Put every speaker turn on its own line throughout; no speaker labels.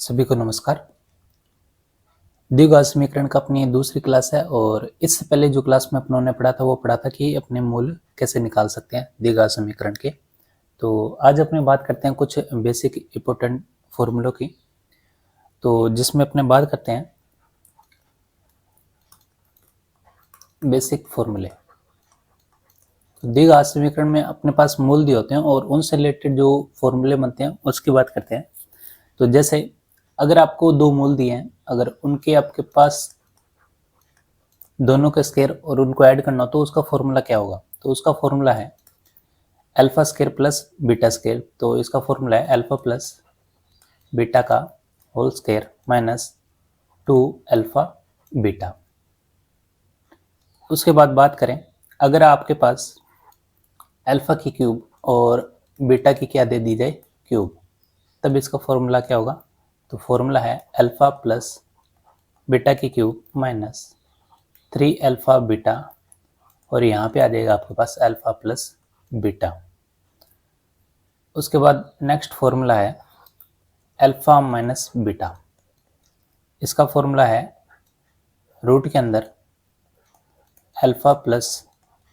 सभी को नमस्कार। द्विघात समीकरण का अपनी दूसरी क्लास है और इससे पहले जो क्लास में अपनों ने पढ़ा था वो पढ़ा था कि अपने मूल कैसे निकाल सकते हैं द्विघात समीकरण के। तो आज अपने बात करते हैं कुछ बेसिक इंपॉर्टेंट फॉर्मूलों की, तो जिसमें अपने बात करते हैं बेसिक फॉर्मूले। द्विघात समीकरण में अपने पास मूल दिए होते हैं और उनसे रिलेटेड जो फॉर्मूले बनते हैं उसकी बात करते हैं। तो जैसे अगर आपको दो मूल दिए हैं, अगर उनके आपके पास दोनों के स्क्वायर और उनको ऐड करना हो तो उसका फॉर्मूला क्या होगा? तो उसका फॉर्मूला है alpha square plus beta square. तो इसका फॉर्मूला है अल्फा प्लस बीटा का whole square minus 2 alpha beta. उसके बाद बात करें, अगर आपके पास अल्फा की क्यूब और बीटा की क्या दे दी जाए क्यूब, तब इसका फॉर्मूला क्या होगा? तो फॉर्मूला है अल्फा प्लस बीटा की क्यूब माइनस 3 अल्फा बीटा, और यहाँ पे आ जाएगा आपके पास अल्फा प्लस बीटा। उसके बाद नेक्स्ट फॉर्मूला है अल्फा माइनस बीटा। इसका फॉर्मूला है रूट के अंदर अल्फा प्लस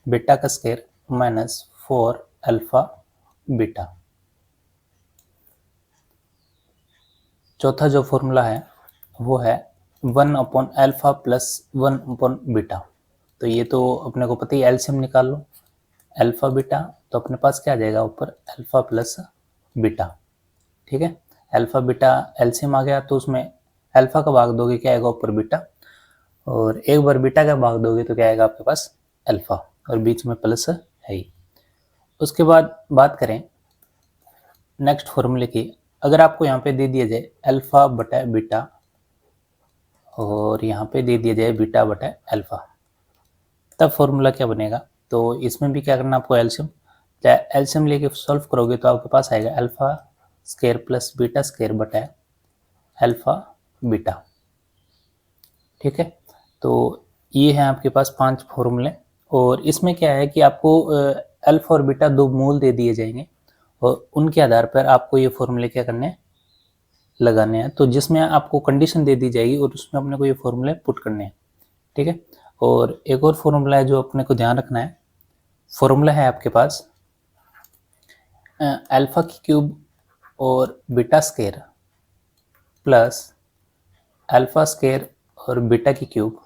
बीटा का स्क्वायर माइनस 4 अल्फा बीटा। चौथा जो फॉर्मूला है वो है 1 upon alpha plus 1 upon beta. तो ये तो अपने को पता ही, एलसीएम निकाल लो अल्फा बीटा, तो अपने पास क्या आ जाएगा ऊपर अल्फा प्लस बीटा। ठीक है, अल्फा बीटा एलसीएम आ गया तो उसमें अल्फा का भाग दोगे क्या आएगा ऊपर बीटा, और एक बार बीटा का भाग दोगे तो क्या आएगा आपके पास अल्फा, और बीच में प्लस है ही। उसके बाद बात करें नेक्स्ट फॉर्मूले की, अगर आपको यहाँ पे दे दिया जाए अल्फा बटा बीटा और यहाँ पे दे दिया जाए बीटा बटा अल्फा, तब फॉर्मूला क्या बनेगा? तो इसमें भी क्या करना आपको एलसीएम, चाहे एलसीएम लेके सॉल्व करोगे तो आपके पास आएगा alpha square plus beta square बटा अल्फा बीटा। ठीक है, तो ये है आपके पास 5 फॉर्मूले, और इसमें क्या है कि आपको अल्फा और बीटा दो मूल दे दिए जाएंगे और उनके आधार पर आपको ये फॉर्मूले क्या करने हैं, लगाने हैं। तो जिसमें आपको कंडीशन दे दी जाएगी और उसमें अपने को ये फॉर्मूले पुट करने हैं। ठीक है, और एक और फॉर्मूला है जो अपने को ध्यान रखना है, फॉर्मूला है आपके पास अल्फा की क्यूब और beta square plus alpha square और बीटा की क्यूब।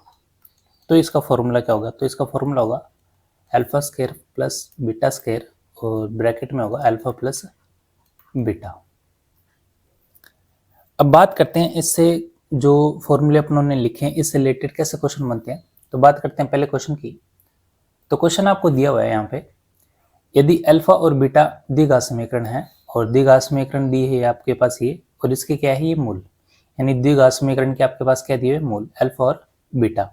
तो इसका फॉर्मूला क्या होगा? तो इसका फॉर्मूला होगा alpha square plus beta square और ब्रैकेट में होगा अल्फा प्लस बीटा। अब बात करते हैं इससे जो फॉर्मूले अपनों ने लिखे हैं इससे रिलेटेड कैसे क्वेश्चन बनते हैं। तो बात करते हैं पहले क्वेश्चन की। तो क्वेश्चन आपको दिया हुआ है यहाँ पे, यदि अल्फा और बीटा द्विघात समीकरण है और द्विघात समीकरण दी है आपके पास ये, और इसके क्या है ये मूल, यानी द्विघात समीकरण के आपके पास क्या दिए हुए मूल अल्फा और बीटा।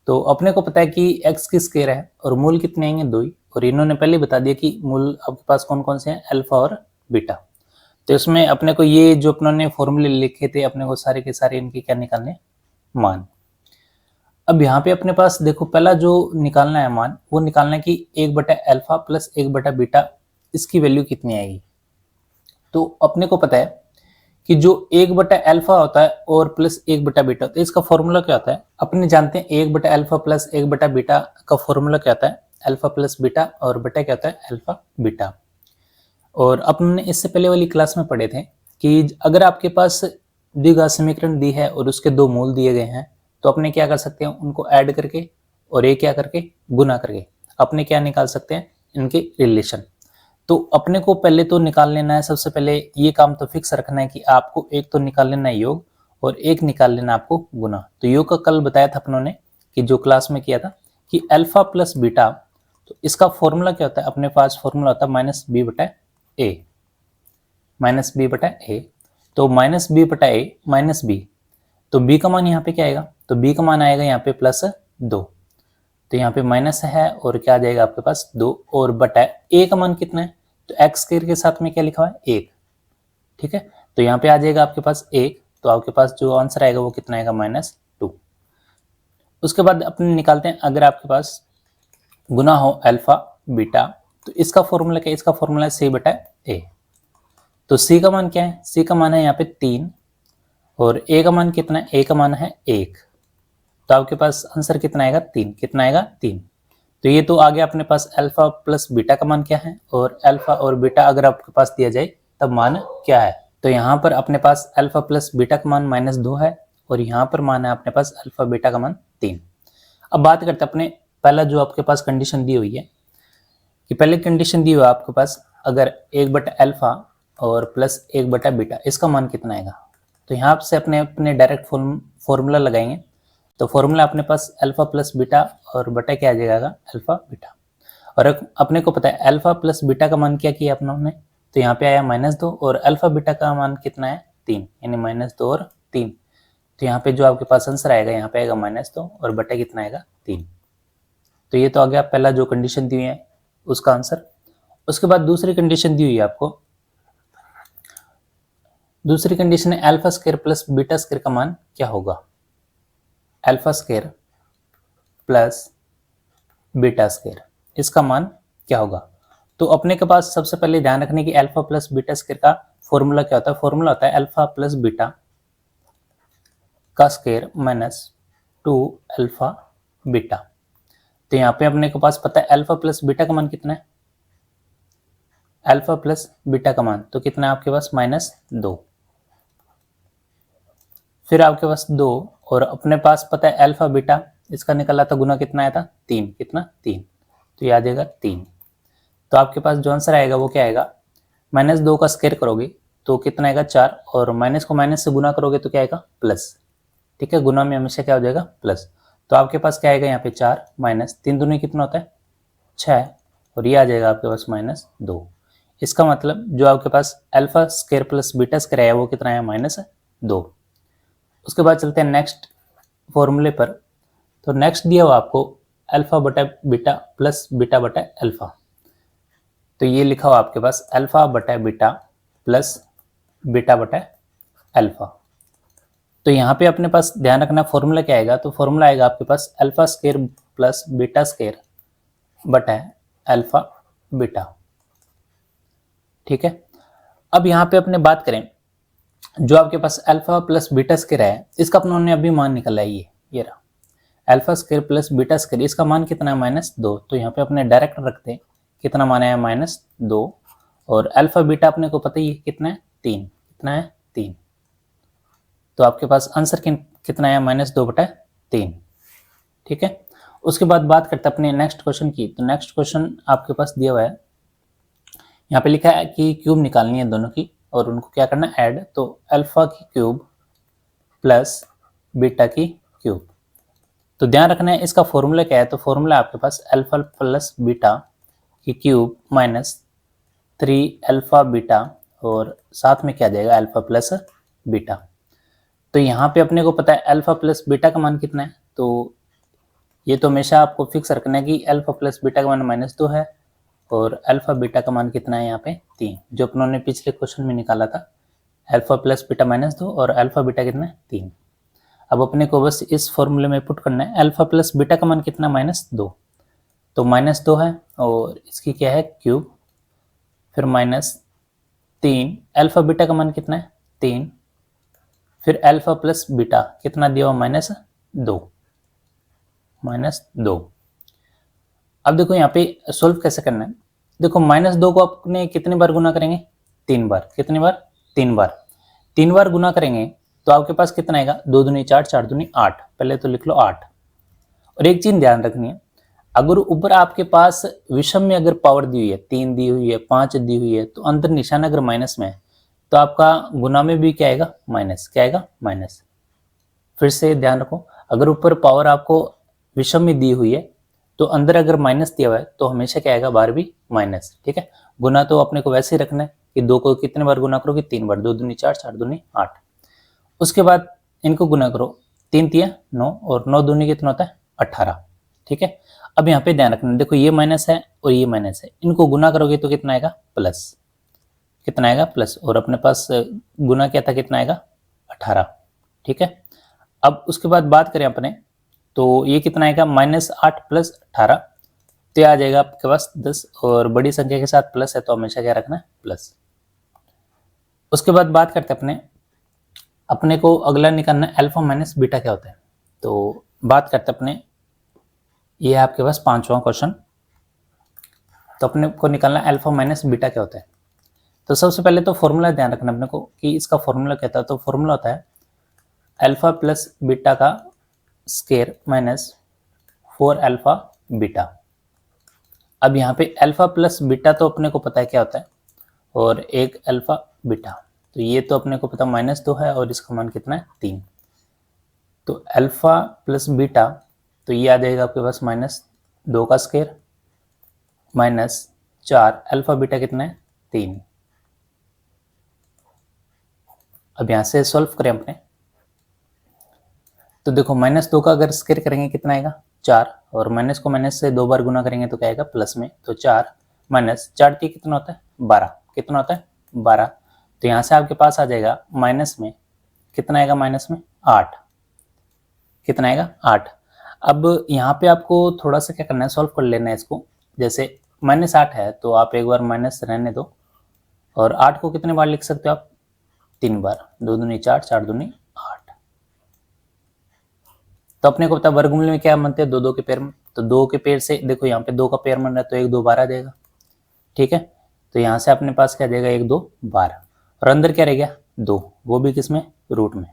तो अपने को पता है कि x की स्क्वायर है और मूल कितने आएंगे 2 ही, और इन्होंने पहले बता दिया कि मूल आपके पास कौन कौन से हैं अल्फा और बीटा। तो इसमें अपने को ये जो अपनों ने फॉर्मूले लिखे थे अपने को सारे के सारे इनके क्या निकालने, मान। अब यहाँ पे अपने पास देखो पहला जो निकालना है मान, वो निकालना है कि 1 बटा अल्फा प्लस 1 बटा बीटा इसकी वैल्यू कितनी आएगी। तो अपने को पता है कि जो 1 बटा अल्फा होता है और प्लस 1 बटा बीटा, तो इसका फॉर्मूला क्या होता है? अपने जानते हैं 1 बटा अल्फा प्लस 1 बटा बीटा का फॉर्मूला क्या होता है? अल्फा प्लस बीटा, और बीटा क्या होता है? Alpha beta. और अपने इससे पहले वाली क्लास में पढ़े थे कि अगर आपके पास द्विघात समीकरण दी है और उसके दो मूल दिए गए हैं तो अपने क्या कर सकते हैं, उनको ऐड करके और एक क्या करके गुना करके अपने क्या निकाल सकते हैं, इनके रिलेशन। तो अपने को पहले तो निकाल लेना है, सबसे पहले ये काम तो फिक्स रखना है कि आपको एक तो निकाल लेना है योग और एक निकाल लेना आपको गुना। तो योग का कल बताया था अपनों ने कि जो क्लास में किया था कि अल्फा प्लस बीटा, तो इसका फॉर्मूला क्या होता है? अपने पास फॉर्मूला होता है माइनस बी बटा ए, माइनस बी बटा ए। तो माइनस बी बटा ए माइनस बी, तो बी का मान यहाँ पे क्या आएगा? तो बी का मान आएगा यहाँ पे प्लस 2, तो यहाँ पे माइनस है और क्या आ जाएगा आपके पास 2, और बटा ए का मान कितना है? तो एक्स स्क्वायर के साथ में क्या लिखा हुआ है 1। ठीक है, तो यहाँ पे आ जाएगा आपके पास 1, तो आपके पास जो आंसर आएगा वो कितना आएगा? -2। उसके बाद अपने निकालते हैं, अगर आपके पास गुना हो अल्फा बीटा, तो इसका फॉर्मूला क्या है? इसका फॉर्मूला है सी बटा ए। तो सी का मान क्या है? सी का मान है यहाँ पे 3 और ए का मान कितना है, ए का मान है 1, तो आपके पास आंसर कितना आएगा 3, कितना आएगा 3। तो ये तो आ गया अपने पास अल्फा प्लस बीटा का मान क्या है, और अल्फा और बीटा अगर आपके पास दिया जाए तब मान क्या है। तो यहाँ पर अपने पास अल्फा प्लस बीटा का मान -2 है, और यहाँ पर मान है अपने पास अल्फा बीटा का मान 3। अब बात करते हैं अपने पहला जो आपके पास कंडीशन दी हुई है, कि पहले कंडीशन दी हुई है आपके पास अगर 1/अल्फा और प्लस 1/बीटा, इसका मान कितना आएगा। तो यहाँ से अपने डायरेक्ट फॉर्मूला लगाएंगे। तो फॉर्मूला अपने पास अल्फा प्लस बीटा और बटा क्या आ जाएगा, अल्फा बीटा। और अपने को पता है अल्फा प्लस बीटा का मान क्या किया अपने, तो यहाँ पे आया -2, और अल्फा बीटा का मान कितना है 3, यानी -2 और 3। तो यहाँ पे जो आपके पास आंसर आएगा, यहाँ पे आएगा -2 और बटा कितना आएगा 3। तो ये तो आ गया पहला जो कंडीशन दी हुई है उसका आंसर। उसके बाद दूसरी कंडीशन दी हुई है आपको, दूसरी कंडीशन है alpha square plus beta square का मान क्या होगा। Alpha square plus beta square, इसका मान क्या होगा। तो अपने के पास सबसे पहले ध्यान रखने की अल्फा प्लस बीटा स्क्वायर का फॉर्मूला क्या होता है। फॉर्मूला होता है अल्फा प्लस बीटा का स्क्वायर -2 अल्फा बीटा। तो यहाँ पे अपने के पास पता है अल्फा प्लस बीटा का मान कितना है, अल्फा प्लस बीटा का मान तो कितना है आपके पास -2, फिर आपके पास 2, और अपने पास पता है अल्फा बीटा, इसका निकला था गुना कितना आया था 3, कितना 3, तो ये आ जाएगा 3। तो आपके पास जो आंसर आएगा वो क्या आएगा, -2 का स्क्वायर करोगे तो कितना आएगा 4, और माइनस को माइनस से गुना करोगे तो क्या आएगा प्लस। ठीक है, गुना में हमेशा क्या हो जाएगा प्लस। तो आपके पास क्या आएगा यहाँ पे 4 माइनस 3 दूनी कितना होता है 6, और ये आ जाएगा आपके पास -2। इसका मतलब जो आपके पास alpha square plus beta square है वो कितना है -2। उसके बाद चलते हैं नेक्स्ट फॉर्मूले पर। तो नेक्स्ट दिया हुआ आपको अल्फा बटा बीटा प्लस बीटा बटा अल्फा। तो ये लिखा हुआ आपके पास अल्फा बटा बीटा प्लस बीटा बटा अल्फा। तो यहाँ पे अपने पास ध्यान रखना फॉर्मूला क्या आएगा, तो फॉर्मूला आएगा आपके पास alpha square plus beta square बटा अल्फा बीटा। ठीक है, अब यहाँ पे अपने बात करें जो आपके पास अल्फा प्लस बीटा स्क्वायर है, इसका अपनों ने अभी मान निकाला है, ये रहा alpha square plus beta square, इसका मान कितना है -2। तो यहाँ पे अपने डायरेक्ट रखते हैं कितना मान है -2, और अल्फा बीटा अपने को पता ही है कितना है 3, कितना है 3। तो आपके पास आंसर कितना है -2/3। ठीक है, उसके बाद बात करते हैं अपने नेक्स्ट क्वेश्चन की। तो नेक्स्ट क्वेश्चन आपके पास दिया हुआ है, यहाँ पे लिखा है कि क्यूब निकालनी है दोनों की और उनको क्या करना है ऐड। तो अल्फा की क्यूब प्लस बीटा की क्यूब। तो ध्यान रखना है इसका फॉर्मूला क्या है, तो फॉर्मूला आपके पास अल्फा प्लस बीटा की क्यूब -3 अल्फा बीटा, और साथ में क्या जाएगा अल्फा प्लस बीटा। तो यहाँ पे अपने को पता है अल्फा प्लस बीटा का मान कितना है, तो ये तो हमेशा आपको फिक्स रखना है कि अल्फा प्लस बीटा का मान -2 है, और अल्फा बीटा का मान कितना है यहाँ पे 3, जो अपनों ने पिछले क्वेश्चन में निकाला था। अल्फा प्लस बीटा -2 और अल्फा बीटा कितना है 3। अब अपने को बस इस फॉर्मूले में पुट करना है। अल्फा प्लस बीटा का मान कितना -2, तो -2 है और इसकी क्या है क्यूब, फिर -3 अल्फा बीटा का मान कितना है 3, फिर अल्फा प्लस बीटा कितना दिया हुआ -2। अब देखो यहाँ पे सोल्व कैसे करना है। देखो -2 को अपने कितनी बार गुना करेंगे 3 बार, कितनी बार 3 बार, 3 बार गुना करेंगे तो आपके पास कितना आएगा 2 दूनी 4, 4 दूनी 8, पहले तो लिख लो 8। और एक चीज ध्यान रखनी है, अगर ऊपर आपके पास विषम में अगर पावर दी हुई है 3 दी हुई है 5 दी हुई है, तो अंदर निशान अगर माइनस में है तो आपका गुना में भी क्या आएगा माइनस, क्या आएगा माइनस। फिर से ध्यान रखो, अगर ऊपर पावर आपको विषम में दी हुई है तो अंदर अगर माइनस दिया हुआ है तो हमेशा क्या आएगा बाहर भी माइनस। ठीक है, गुना तो अपने को वैसे ही रखना है कि 2 को कितने बार गुना करोगे 3 बार, 2 दूनी 4, 4 दूनी 8। उसके बाद इनको गुना करो, 3 तिया 9 और 9 दूनी कितना होता है 18। ठीक है, अब यहाँ पे ध्यान रखना, देखो ये माइनस है और ये माइनस है, इनको गुना करोगे तो कितना आएगा प्लस, कितना आएगा प्लस, और अपने पास गुना क्या था कितना आएगा 18। ठीक है, अब उसके बाद बात करें अपने तो ये कितना आएगा -8 प्लस 18, तो ये आ जाएगा आपके पास 10, और बड़ी संख्या के साथ प्लस है तो हमेशा क्या रखना है प्लस। उसके बाद बात करते हैं अपने को अगला निकालना है अल्फा माइनस बीटा क्या होता है। तो बात करते अपने, ये है आपके पास 5वां क्वेश्चन। तो अपने को निकालना है अल्फा माइनस बीटा क्या होता है। तो सबसे पहले तो फॉर्मूला ध्यान रखना अपने को कि इसका फॉर्मूला क्या था। तो फॉर्मूला होता है अल्फा प्लस बीटा का स्क्वायर माइनस 4 अल्फा बीटा। अब यहाँ पे अल्फा प्लस बीटा तो अपने को पता है क्या होता है, और एक अल्फा बीटा, तो ये तो अपने को पता -2 है और इसका मान कितना है 3। तो अल्फा प्लस बीटा, तो ये आ जाएगा आपके पास -2 का स्क्वायर माइनस 4 अल्फा बीटा कितना है 3। अब यहाँ से सॉल्व करें अपने, तो देखो -2 का अगर स्क्वायर करेंगे कितना आएगा 4, और माइनस को माइनस से 2 बार गुना करेंगे तो क्या आएगा प्लस में। तो 4 माइनस 4 टी कितना होता है 12, कितना होता है 12। तो यहाँ से आपके पास आ जाएगा माइनस में कितना आएगा, माइनस में 8, कितना आएगा 8। अब यहाँ पे आपको थोड़ा सा क्या करना है, सॉल्व कर लेना है इसको। जैसे -8 है तो आप एक बार माइनस रहने दो, और 8 को कितने बार लिख सकते हो आप 3 बार, 2 दूनी 4, 4 दूनी 8। तो अपने को पता है वर्गमूल में क्या बनते हैं 2 2 के पेयर में, तो 2 के पेयर से देखो यहाँ पे 2 का पेयर बन रहा है तो 1 2 12 आ जाएगा, ठीक है। तो यहाँ से अपने पास क्या जाएगा 1 2 12, और अंदर क्या रह गया 2, वो भी किसमें रूट में।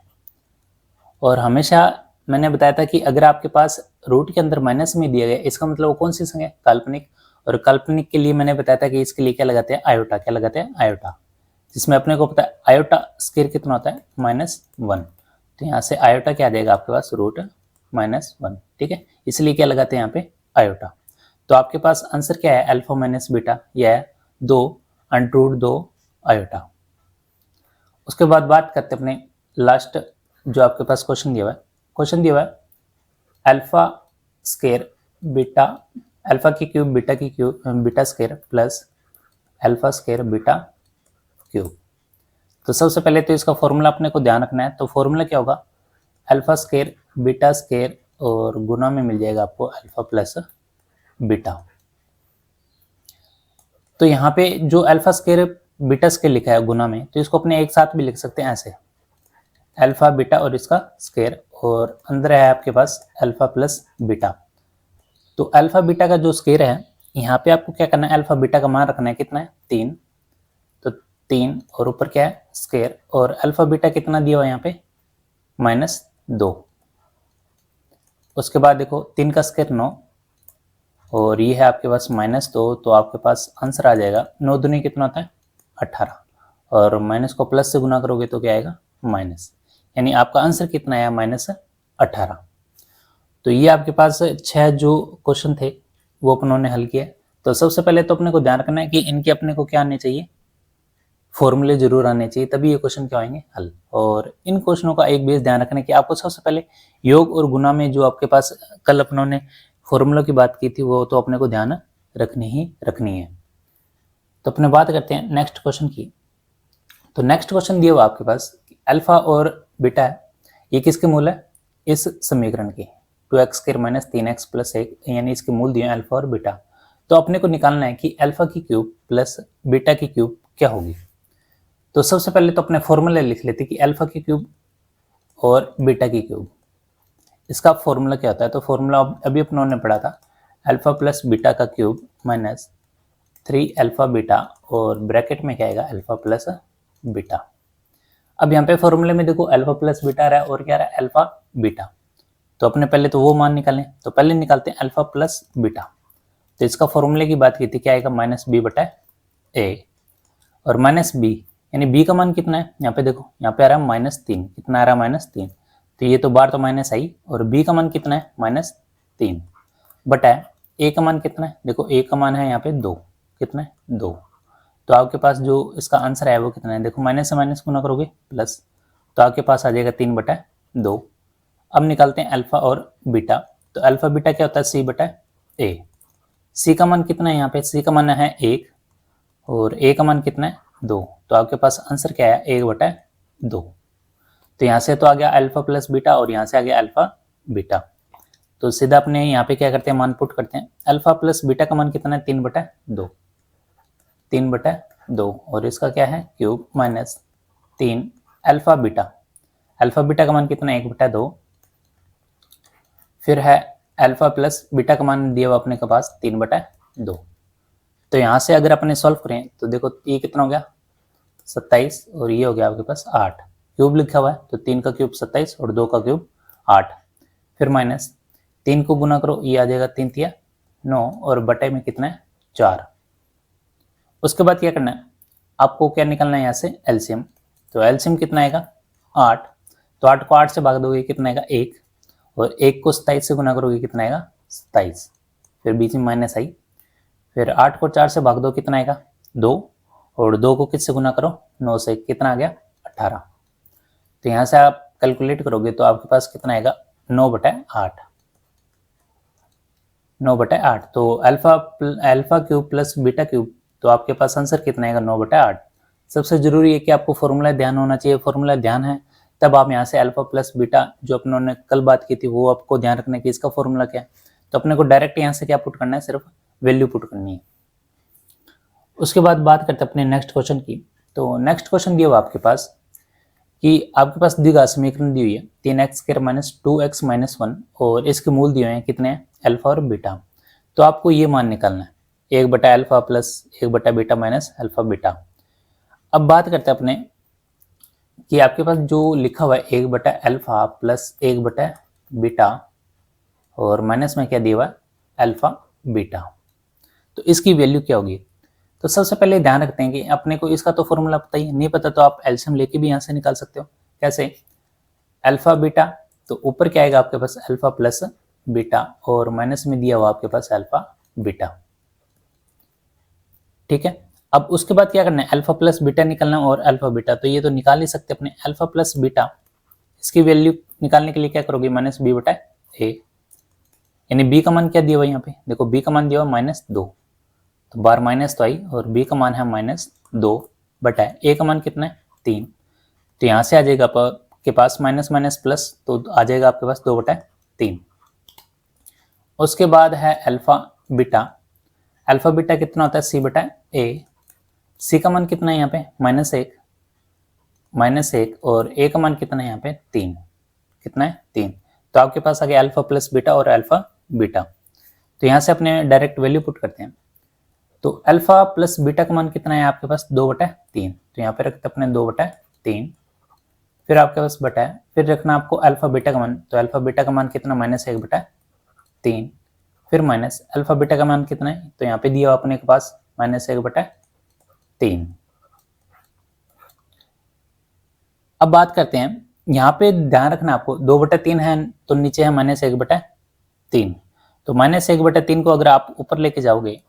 और हमेशा मैंने बताया था कि अगर आपके पास रूट के अंदर माइनस में दिया गया, इसका मतलब वो कौन सी संख्या है काल्पनिक। और काल्पनिक के लिए मैंने बताया था कि इसके लिए क्या लगाते हैं आयोटा, क्या लगाते हैं आयोटा, जिसमें अपने को पता है आयोटा स्क्वायर कितना होता है -1। तो यहाँ से आयोटा क्या आ जाएगा आपके पास √-1, ठीक है, इसलिए क्या लगाते हैं यहाँ पे आयोटा। तो आपके पास आंसर क्या है अल्फा माइनस बीटा, यह है 2√2 आयोटा। उसके बाद बात करते हैं अपने लास्ट जो आपके पास क्वेश्चन दिया हुआ है। क्वेश्चन दिया हुआ है अल्फा स्क्वायर बीटा, अल्फा की क्यूब बीटा की cube beta square plus alpha square beta cube. तो सबसे पहले तो इसका फॉर्मूला अपने को ध्यान रखना है। तो फॉर्मूला क्या होगा अल्फा स्क्वायर बीटा स्क्वायर, और गुना में मिल जाएगा आपको अल्फा प्लस बीटा। तो यहाँ पे जो अल्फा स्क्वायर बीटा स्क्वायर लिखा है गुना में, तो इसको अपने एक साथ भी लिख सकते हैं ऐसे, अल्फा बीटा और इसका स्क्वायर, और अंदर है आपके पास अल्फा प्लस बीटा। तो अल्फा बीटा का जो स्क्वायर है, यहाँ पे आपको क्या करना है अल्फा बीटा का मान रखना है कितना है 3, तो 3 और ऊपर क्या है स्क्वायर, और अल्फा बीटा कितना दिया हुआ है यहाँ पे -2। उसके बाद देखो 3 का स्क्वायर 9, और ये है आपके पास -2, तो आपके पास आंसर आ जाएगा 9 दूनी कितना होता है 18, और माइनस को प्लस से गुना करोगे तो क्या आएगा माइनस, यानी आपका आंसर कितना आया -18। तो ये आपके पास 6 जो क्वेश्चन थे वो अपनों ने हल किया। तो सबसे पहले तो अपने को ध्यान रखना है कि इनके अपने को क्या आने चाहिए, फॉर्मूले जरूर आने चाहिए, तभी ये क्वेश्चन क्या आएंगे हल। और इन क्वेश्चनों का एक बेस ध्यान रखना है कि आपको सबसे पहले योग और गुना में जो आपके पास कल अपनों ने फॉर्मूलों की बात की थी वो तो अपने को ध्यान रखनी है। तो अपने बात करते हैं नेक्स्ट क्वेश्चन की। तो नेक्स्ट क्वेश्चन दिया हुआ आपके पास अल्फा और बीटा है, ये किसके मूल है इस समीकरण के 2x² - 3x + 1, यानी इसके मूल दिए अल्फा और बीटा। तो अपने को निकालना है कि अल्फा की क्यूब प्लस बीटा की क्यूब क्या होगी। तो सबसे पहले तो अपने फॉर्मूला लिख लेते कि अल्फा की क्यूब और बीटा की क्यूब, इसका फॉर्मूला क्या होता है। तो फॉर्मूला अभी अपनों ने पढ़ा था अल्फा प्लस बीटा का क्यूब माइनस 3 अल्फा बीटा, और ब्रैकेट में क्या आएगा अल्फा प्लस बीटा। अब यहाँ पे फॉर्मूले में देखो अल्फा प्लस बीटा आ रहा है और क्या आ रहा है अल्फा बीटा। तो अपने पहले तो वो मान निकालें, तो पहले निकालते हैं अल्फा प्लस बीटा। तो इसका फॉर्मूले की बात की थी क्या आएगा -b/a, और -b यानी b का मान कितना है यहाँ पे देखो, यहाँ पे आ रहा है -3, कितना आ रहा है -3, तो ये तो बार तो माइनस आई, और b का मान कितना है -3 बटा a का मान कितना है, देखो a का मान है यहाँ पे 2, कितना है 2। तो आपके पास जो इसका आंसर है वो कितना है, देखो माइनस से माइनस गुना करोगे प्लस, तो आपके पास आ जाएगा 3/2। अब निकालते हैं अल्फा और बीटा। तो अल्फा बीटा क्या होता है c/a। c का मान कितना है यहाँ पे, c का मान है 1, और a का मान कितना है 2, तो आपके पास आंसर क्या है 1/2। तो यहाँ से तो आ गया अल्फा प्लस बीटा, और यहाँ से आ गया अल्फा बीटा। तो सीधा अपने यहाँ पे क्या करते हैं मान पुट करते हैं, अल्फा प्लस बीटा का मान कितना है 3/2, और इसका क्या है cube minus 3 alpha beta. Alpha beta का मान कितना है 1/2। फिर है अल्फा प्लस बीटा का मान दिया हुआ अपने के पास 3/2। तो यहाँ से अगर अपने सॉल्व करें तो देखो ये कितना हो गया 27 और ये हो गया आपके पास 8। क्यूब लिखा हुआ है तो 3 का क्यूब 27 और 2 का क्यूब 8। फिर माइनस 3 को गुना करो, ये आ जाएगा 3 तिया 9 और बटे में कितना है 4। उसके बाद क्या करना है आपको, क्या निकालना है यहाँ से एलसीएम। तो एलसीएम कितना आएगा 8। तो 8 को 8 से भाग दोगे कितना आएगा 1 और 1 को 27 से गुना करोगे कितना आएगा 27। फिर बीच में माइनस आई। फिर 8 को 4 से भाग दो कितना आएगा 2 और 2 को किससे गुना करो 9 से, कितना आ गया 18। तो यहाँ से आप कैलकुलेट करोगे तो आपके पास कितना आएगा 9/8। 9/8। तो alpha cube plus beta cube, तो आपके पास आंसर कितना आएगा 9/8। सबसे जरूरी है कि आपको फॉर्मूला ध्यान होना चाहिए। फॉर्मूला ध्यान है तब आप यहाँ से अल्फा प्लस बीटा जो अपनों ने कल बात की थी वो आपको ध्यान रखना है कि इसका फॉर्मूला क्या है। तो अपने को डायरेक्ट यहाँ से क्या पुट करना है, सिर्फ वैल्यू पुट करनी है। उसके बाद बात करते हैं अपने नेक्स्ट क्वेश्चन की। तो नेक्स्ट क्वेश्चन दिया हुआ आपके पास कि आपके पास द्विघात समीकरण दी हुई है 3x² - 2x - 1 और इसके मूल दिए हुए हैं कितने हैं अल्फा और बीटा। तो आपको ये मान निकालना है 1/अल्फा प्लस 1/बीटा माइनस अल्फा बीटा। अब बात करते हैं अपने कि आपके पास जो लिखा हुआ है 1/अल्फा प्लस 1/बीटा और माइनस में क्या दिया हुआ है अल्फा बीटा, तो इसकी वैल्यू क्या होगी। तो सबसे पहले ध्यान रखते हैं कि अपने को इसका तो फॉर्मूला पता ही नहीं पता तो आप एलसीएम लेके भी यहाँ से निकाल सकते हो। कैसे, अल्फा बीटा तो ऊपर क्या आएगा आपके पास अल्फा प्लस बीटा और माइनस में दिया हुआ आपके पास अल्फा बीटा। ठीक है, अब उसके बाद क्या करना है अल्फा प्लस बीटा निकालना और अल्फा बीटा, तो ये तो निकाल ही सकते अपने अल्फा प्लस बीटा। इसकी वैल्यू निकालने के लिए क्या करोगे -b/a, यानी b का मान क्या दिया हुआ यहाँ पे, देखो b का मान दिया हुआ -2, तो बार माइनस तो आई और b का मान है -2/a का मान कितना है 3। तो यहाँ से आ जाएगा आपके पास माइनस माइनस प्लस, तो आ जाएगा आपके पास 2/3। उसके बाद है अल्फा बीटा। अल्फा बीटा कितना होता है c/a। c का मान कितना है यहाँ पे -1 और a का मान कितना है यहाँ पे 3, कितना है 3। तो आपके पास आ गया अल्फा प्लस बीटा और अल्फा बीटा। तो यहाँ से अपने डायरेक्ट वैल्यू पुट करते हैं। तो अल्फा प्लस बीटा का मान कितना है आपके पास 2/3, तो यहाँ पे रखते अपने 2/3। फिर आपके पास बटा है, फिर रखना आपको अल्फा बीटा का मान, तो अल्फा बीटा का मान कितना -1/3। फिर माइनस अल्फा बीटा का मान कितना है, तो यहाँ पे दिया अपने के पास -1/3। अब बात करते हैं, यहाँ पे ध्यान रखना आपको 2/3 है तो नीचे है -1/3। तो -1/3 को अगर आप ऊपर लेके जाओगे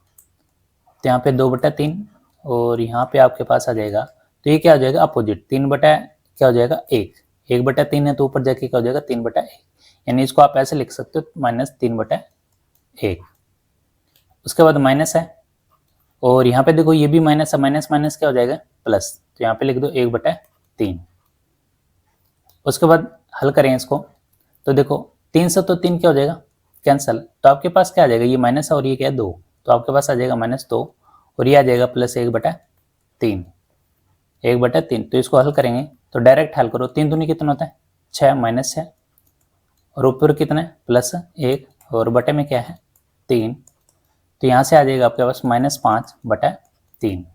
तो यहाँ पे 2/3 और यहाँ पे आपके पास आ जाएगा, तो ये क्या हो जाएगा अपोजिट 3/1 1/3 है तो ऊपर जाके क्या हो जाएगा 3/1, यानी इसको आप ऐसे लिख सकते हो -3/1। उसके बाद माइनस है और यहाँ पे देखो ये भी माइनस है, माइनस माइनस क्या हो जाएगा प्लस, तो यहाँ पे लिख दो 1/3। उसके बाद हल करें इसको, तो देखो 3 से तो 3 क्या हो जाएगा कैंसल, तो आपके पास क्या आ जाएगा ये माइनस है और ये क्या है 2, तो आपके पास आ जाएगा -2 और ये आ जाएगा +1/3। तो इसको हल करेंगे तो डायरेक्ट हल करो, 3 दूनी कितना होता है 6 -6 और ऊपर कितना है +1 और बटे में क्या है 3, तो यहाँ से आ जाएगा आपके पास -5/3।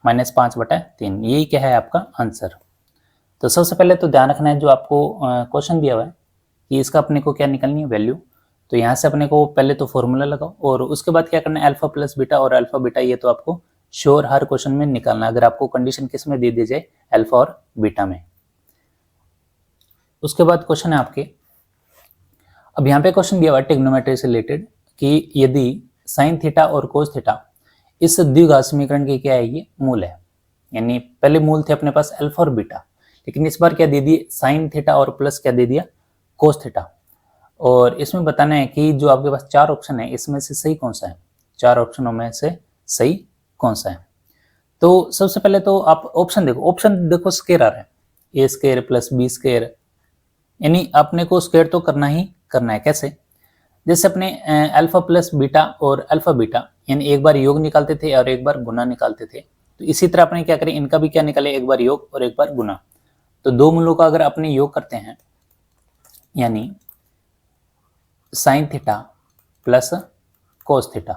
-5/3 यही क्या है आपका आंसर। तो सबसे पहले तो ध्यान रखना है जो आपको क्वेश्चन दिया हुआ है कि इसका अपने को क्या निकालनी है वैल्यू। तो यहाँ से अपने को पहले तो फॉर्मूला लगाओ और उसके बाद क्या करना है अल्फा प्लस बीटा और अल्फा बीटा, ये तो आपको श्योर हर क्वेश्चन में निकालना अगर आपको कंडीशन किस में दे दी जाए अल्फा और बीटा में। उसके बाद क्वेश्चन है आपके, अब यहाँ पे क्वेश्चन दिया हुआ है ट्रिग्नोमेट्री से रिलेटेड कि यदि साइन थीटा और कोस थीटा इस द्विघात समीकरण के क्या है ये मूल है, यानी पहले मूल थे अपने पास अल्फा और बीटा, लेकिन इस बार क्या दे दिए साइन थीटा और प्लस क्या दे दिया कोस थीटा। और इसमें बताना है कि जो आपके पास 4 ऑप्शन है इसमें से सही कौन सा है, 4 ऑप्शनों में से सही कौन सा है। तो सबसे पहले तो आप ऑप्शन देखो स्क्वायर आ रहा है a² + b², यानी अपने को स्क्वायर तो करना ही करना है। कैसे, जैसे अपने अल्फा प्लस बीटा और अल्फा बीटा यानी एक बार योग निकालते थे और एक बार गुना निकालते थे, तो इसी तरह अपने क्या करें इनका भी क्या निकाले एक बार योग और एक बार गुना। तो दो मूलों का अगर अपने योग करते हैं यानी sine theta plus cos theta,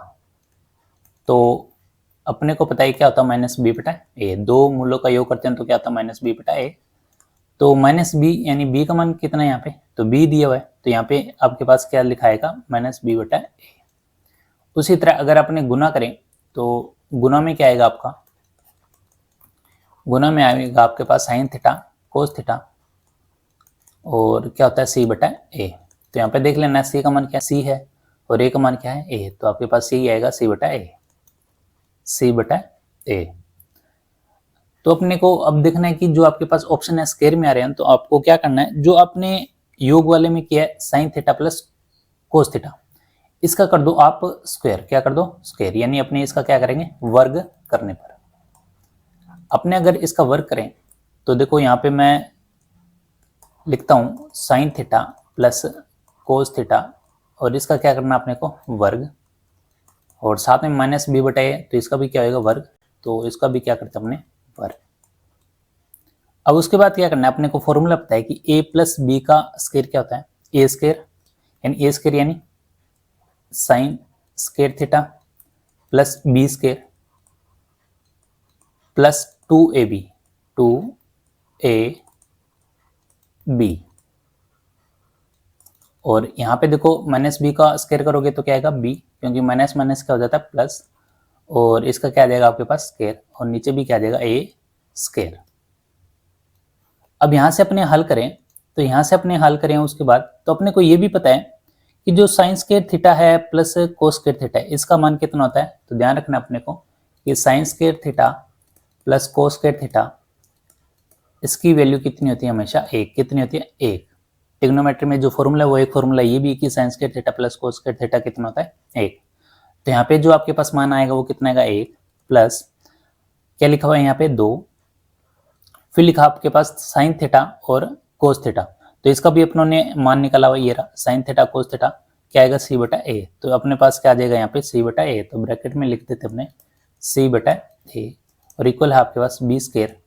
तो अपने को पता है क्या होता है माइनस बी बटा ए। दो मूलों का योग करते हैं तो क्या होता है माइनस बी बटा ए। तो माइनस बी यानी बी का मान कितना है यहाँ पे, तो बी दिया हुआ है, तो यहाँ पे आपके पास क्या लिखा आएगा माइनस बी बटा ए। उसी तरह अगर आपने गुना करें तो गुना में क्या आएगा आपका, गुना में आएगा आपके पास साइन थीटा कोस थीटा और क्या होता है सी बटा ए। तो यहाँ पे देख लेना सी का मान क्या सी है और ए का मान क्या है ए, तो आपके पास सी आएगा सी बटा ए, सी बटा ए। तो अपने को अब देखना है कि जो आपके पास ऑप्शन है स्क्वायर में आ रहे हैं, तो आपको क्या करना है, जो आपने योग वाले में किया है sine theta plus cos theta, इसका कर दो आप स्क्वायर, क्या कर दो स्क्वायर, यानी अपने इसका क्या करेंगे वर्ग करने पर। अपने अगर इसका वर्ग करें तो देखो यहाँ पे मैं लिखता हूं sine theta plus cos theta और इसका क्या करना अपने को वर्ग, और साथ में माइनस बी बटा ए, तो इसका भी क्या होगा वर्ग, तो इसका भी क्या करते हैं अपने वर्ग। अब उसके बाद क्या करना है, अपने को फॉर्मूला पता है कि a प्लस बी का स्क्वायर क्या होता है ए स्क्वायर, यानी ए स्क्वायर यानी sine square theta plus B square plus 2ab 2ab। और यहाँ पे देखो माइनस बी का स्क्वायर करोगे तो क्या आएगा बी, क्योंकि माइनस माइनस क्या हो जाता है प्लस, और इसका क्या आ जाएगा आपके पास स्क्वायर, और नीचे भी क्या आ जाएगा ए स्क्वायर। अब यहाँ से अपने हल करें तो यहाँ से अपने हल करें उसके बाद तो अपने को ये भी पता है कि जो साइन स्क्वायर थीटा है प्लस कोस स्क्वायर थीटा है इसका मान कितना होता है, तो ध्यान रखना अपने को कि sign square theta plus cos square theta इसकी वैल्यू कितनी होती है हमेशा एक, कितनी होती है एक। ट्रिग्नोमेट्री में जो फॉर्मूला है वो एक फॉर्मूला ये भी कि sign square theta plus cos square theta कितना होता है एक। तो यहाँ पे जो आपके पास मान आएगा वो कितना आएगा एक, प्लस क्या लिखा हुआ है यहाँ पे दो, फिर लिखा आपके पास साइन थीटा और कोस थीटा, तो इसका भी अपनों ने मान निकाला हुआ ये रहा साइन थीटा कोस थीटा क्या आएगा सी बटा ए। तो अपने पास क्या आ जाएगा यहाँ पे सी बटा ए, तो ब्रैकेट में लिख देते अपने सी बटा ए और इक्वल है आपके पास बी स्क्वायर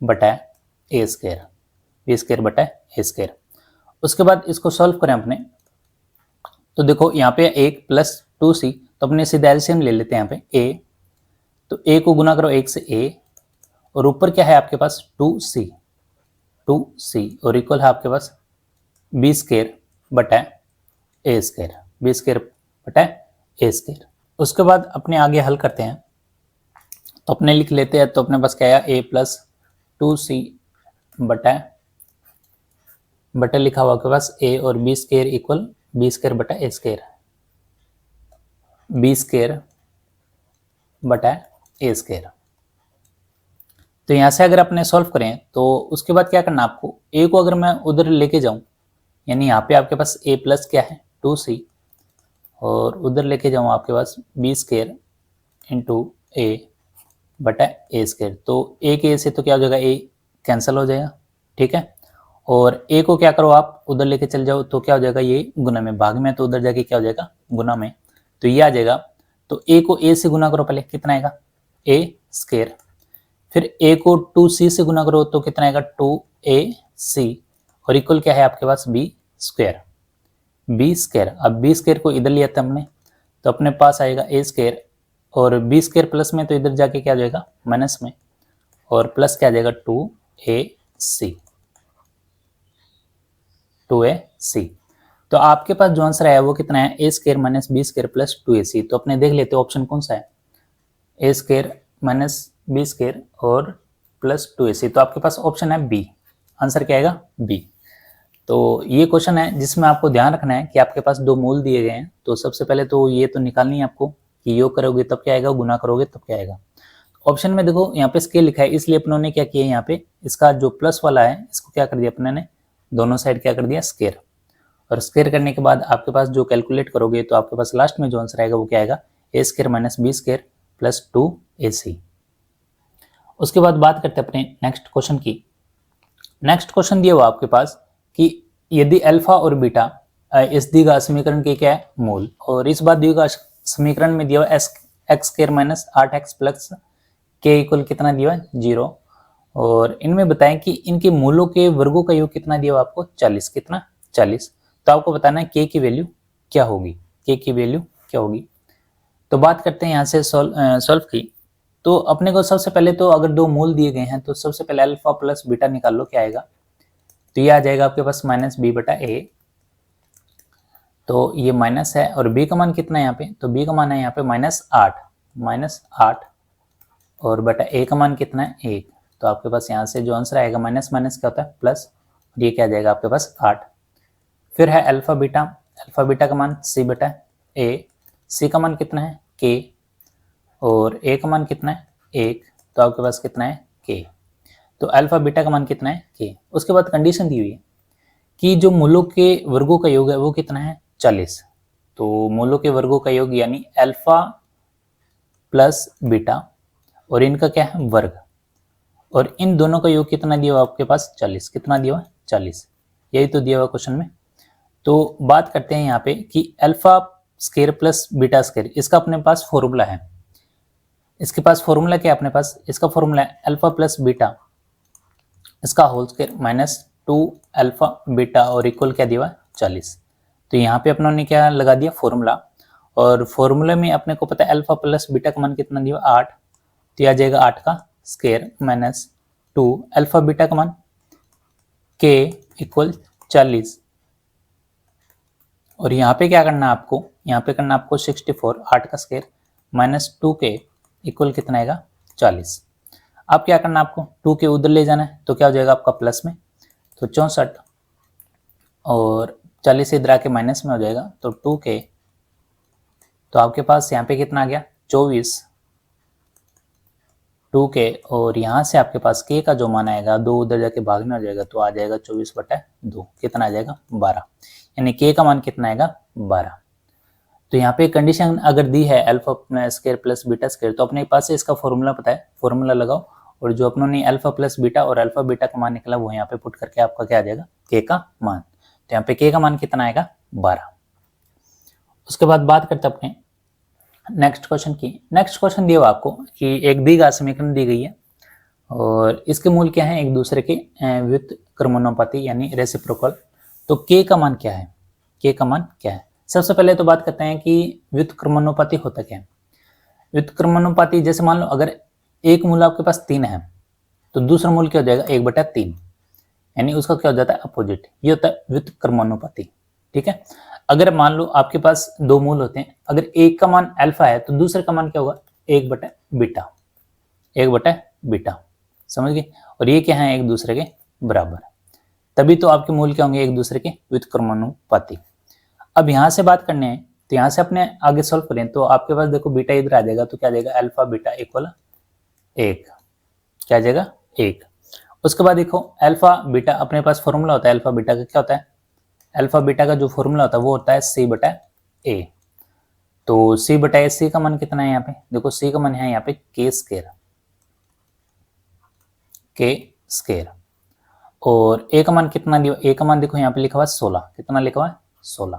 बटा ए स्क्वायर, बी स्क्वायर बटा ए स्क्वायर। उसके बाद इसको सॉल्व करें अपने तो देखो यहाँ पे एक प्लस 2c, तो अपने सीधा एलसीएम ले लेते हैं यहाँ पे a, तो a को गुना करो एक से a और ऊपर क्या है आपके पास 2c और इक्वल है आपके पास बी स्क्वायर बटा ए स्क्वायर, बी स्क्वायर बटा ए स्क्वायर। उसके बाद अपने आगे हल करते हैं तो अपने लिख लेते हैं, तो अपने पास क्या है a प्लस 2c बटा लिखा हुआ आपके पास a और B square equal B square बटा ए स्क्वायर, बी स्क्वायर बटा ए स्क्वायर। तो यहाँ से अगर अपने सॉल्व करें तो उसके बाद क्या करना आपको, a को अगर मैं उधर लेके जाऊं यानी यहाँ पे आपके पास a प्लस क्या है 2c और उधर लेके जाऊं आपके पास बी स्क्वायर इंटू ए बटा ए स्क्वायर, तो a के a से तो क्या हो जाएगा a कैंसिल हो जाएगा, ठीक है। और a को क्या करो आप उधर लेके चल जाओ तो क्या हो जाएगा ये गुना में, भाग में तो उधर जाके क्या हो जाएगा गुना में, तो ये आ जाएगा। तो a को a से गुना करो, पहले कितना आएगा a स्क्वायर, फिर a को 2c से गुना करो तो कितना आएगा 2ac और इक्वल क्या है आपके पास b स्क्वायर, b स्क्वायर। अब b स्क्वायर को इधर लिया था हमने तो अपने पास आएगा a स्क्वायर और b स्क्वायर प्लस में तो इधर जाके क्या हो जाएगा माइनस में और प्लस क्या आ जाएगा 2ac। तो आपके पास जो आंसर आया वो कितना है a square minus B square plus 2ac। तो अपने देख लेते ऑप्शन कौन सा है, a square minus B square और प्लस 2ac, तो आपके पास ऑप्शन है बी, आंसर क्या आएगा बी। तो ये क्वेश्चन है जिसमें आपको ध्यान रखना है कि आपके पास दो मूल दिए गए हैं, तो सबसे पहले तो ये तो निकालनी है आपको कि योग करोगे तब क्या आएगा, गुना करोगे तब क्या आएगा। ऑप्शन में देखो यहाँ पे स्केल लिखा है, इसलिए अपनों ने क्या किया यहाँ पे इसका जो प्लस वाला है इसको क्या कर दिया अपने ने दोनों साइड क्या कर दिया स्केयर, और स्केयर करने के बाद आपके पास जो कैलकुलेट करोगे तो आपके पास लास्ट में जो आंसर आएगा वो क्या आएगा a square minus B square plus 2ac। उसके बाद बात करते हैं अपने नेक्स्ट क्वेश्चन की। नेक्स्ट क्वेश्चन दिया हुआ आपके पास कि यदि अल्फा और बीटा इस दी गए समीकरण के क्या है मूल, और इस बात दिए गए समीकरण में दिया हुआ x square minus 8x plus के इक्वल कितना दिया है 0, और इनमें बताएं कि इनके मूलों के वर्गों का योग कितना दिया हुआ आपको 40, कितना 40। तो आपको बताना है k की वैल्यू क्या होगी, k की वैल्यू क्या होगी। तो बात करते हैं यहाँ से सॉल्व की। तो अपने को सबसे पहले तो अगर दो मूल दिए गए हैं तो सबसे पहले अल्फा प्लस बीटा निकाल लो, क्या आएगा। तो ये आ जाएगा आपके पास -b/a। तो ये माइनस है और b का मान कितना है यहाँ पे, तो b का मान है यहाँ पे -8 और बटा a का मान कितना है 1। तो आपके पास यहाँ से जो आंसर आएगा माइनस माइनस क्या होता है प्लस, ये क्या आ जाएगा आपके पास 8। फिर है अल्फा बीटा का मान c/a, c का मान कितना है k और a का मान कितना है 1। तो आपके पास कितना है k। तो अल्फा बीटा का मान कितना है k। उसके बाद कंडीशन दी हुई है कि जो मूलों के वर्गों का योग है वो कितना है 40। तो मूलों के वर्गों का योग यानी अल्फा प्लस बीटा और इनका क्या है वर्ग, और इन दोनों का योग कितना दिया हुआ आपके पास 40, कितना दिया हुआ 40, यही तो दिया हुआ क्वेश्चन में। तो बात करते हैं यहाँ पे कि alpha square plus beta square, इसका अपने पास फॉर्मूला है। इसके पास फॉर्मूला क्या है अपने पास, इसका फॉर्मूला है अल्फा प्लस बीटा इसका होल स्क्वायर -2 अल्फा बीटा और इक्वल क्या दिया हुआ 40। तो यहाँ पे अपनों ने क्या लगा दिया फॉर्मूला, और फॉर्मूले में अपने को पता है अल्फा प्लस बीटा का मान कितना दिया 8। तो आ जाएगा 8 का स्क्वायर -2 अल्फा बीटा का मान k इक्वल 40। और यहाँ पे क्या करना है आपको, यहाँ पे करना आपको 64 8 का स्क्वायर -2k इक्वल कितना आएगा 40। अब क्या करना आपको 2k उधर ले जाना है, तो क्या हो जाएगा आपका प्लस में, तो 64 और 40 इधर आके माइनस में हो जाएगा तो 2k। तो आपके पास यहाँ पे कितना आ गया 24 2k, और यहाँ से आपके पास k का जो मान आएगा 2 उधर जाके भाग में हो जाएगा तो आ जाएगा 24/2, कितना आ जाएगा 12, यानी k का मान कितना आएगा 12। तो यहाँ पे कंडीशन अगर दी है alpha square plus beta square, तो अपने पास से इसका फॉर्मूला पता है, फॉर्मूला लगाओ और जो अपनों ने अल्फा प्लस बीटा और अल्फा बीटा का मान निकला वो यहाँ पे पुट करके आपका क्या आ जाएगा k का मान। तो यहाँ पे k का मान कितना आएगा 12। उसके बाद बात करते हैं अपने नेक्स्ट क्वेश्चन की। नेक्स्ट क्वेश्चन दिया हुआ आपको कि एक द्विघात समीकरण दी गई है और इसके मूल क्या है एक दूसरे के व्युत्क्रमानुपाती यानी रेसिप्रोकल। तो k का मान क्या है, k का मान क्या है। सबसे पहले तो बात करते हैं कि व्युत्क्रमानुपाती होता क्या है। व्युत्क्रमानुपाती जैसे मान लो अगर एक मूल आपके पास 3 है तो दूसरा मूल क्या हो जाएगा 1/3, यानी उसका क्या हो जाता है अपोजिट, ये होता है व्युत्क्रमानुपाती। ठीक है, अगर मान लो आपके पास दो मूल होते हैं, अगर एक का मान अल्फा है तो दूसरे का मान क्या होगा 1/बीटा, 1/बीटा, समझ गए। और ये क्या है एक दूसरे के बराबर, तभी तो आपके मूल क्या होंगे एक दूसरे के व्युत्क्रमानुपाती। अब यहाँ से बात करने हैं तो यहाँ से अपने आगे सॉल्व करें तो आपके पास देखो बीटा इधर आ जाएगा तो क्या आ जाएगा अल्फा बीटा इक्वल 1, क्या आ जाएगा 1। उसके बाद देखो अल्फा बीटा अपने पास फॉर्मूला होता है अल्फा बीटा का, क्या होता है अल्फा बीटा का जो फॉर्मूला होता है वो होता है c/a। तो c/a, c का मान कितना है यहाँ पे देखो, c का मान है यहाँ पे k स्क्वायर और a का मान कितना दिया, a का मान देखो यहाँ पे लिखा हुआ है 16, कितना लिखा हुआ है 16।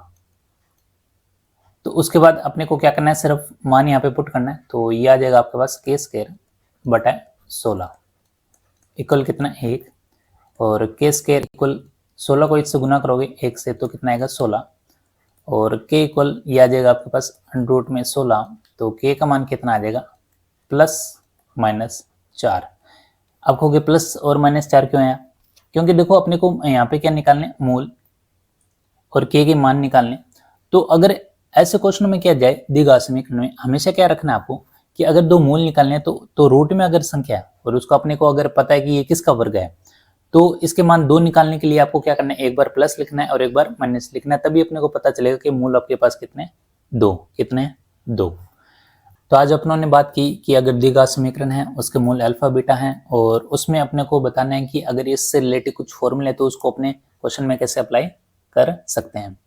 तो उसके बाद अपने को क्या करना है सिर्फ मान यहाँ पे पुट करना है, तो ये आ जाएगा आपके पास k² 16 इक्वल कितना 1, और k² इक्वल 16 को इससे गुना करोगे 1 से तो कितना आएगा 16, और k इक्वल ये आ जाएगा आपके पास √ में 16, तो k का मान कितना आ जाएगा +-4। अब कहोगे प्लस और -4 क्यों है, क्योंकि देखो अपने को यहाँ पे क्या निकालने मूल और k के मान निकालने। तो अगर ऐसे क्वेश्चन में क्या जाए द्विघात समीकरण में हमेशा क्या रखना है आपको कि अगर दो मूल निकालने तो रूट में अगर संख्या है और उसको अपने को अगर पता है कि ये किसका वर्ग है तो इसके मान 2 निकालने के लिए आपको क्या करना है एक बार प्लस लिखना है और एक बार माइनस लिखना है, तभी अपने को पता चलेगा कि मूल आपके पास कितने 2, कितने 2। तो आज अपनों ने बात की कि अगर द्विघात समीकरण है उसके मूल अल्फा बीटा हैं और उसमें अपने को बताना है कि अगर इससे रिलेटेड कुछ फॉर्मूले तो उसको अपने क्वेश्चन में कैसे अप्लाई कर सकते हैं।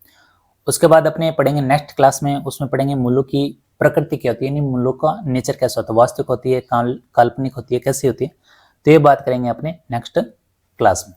उसके बाद अपने पढ़ेंगे नेक्स्ट क्लास में, उसमें पढ़ेंगे मूलों की प्रकृति क्या होती है, यानी मूलों का नेचर कैसा होता है, वास्तविक होती है काल्पनिक होती है कैसी होती है, तो ये बात करेंगे अपने नेक्स्ट क्लास में।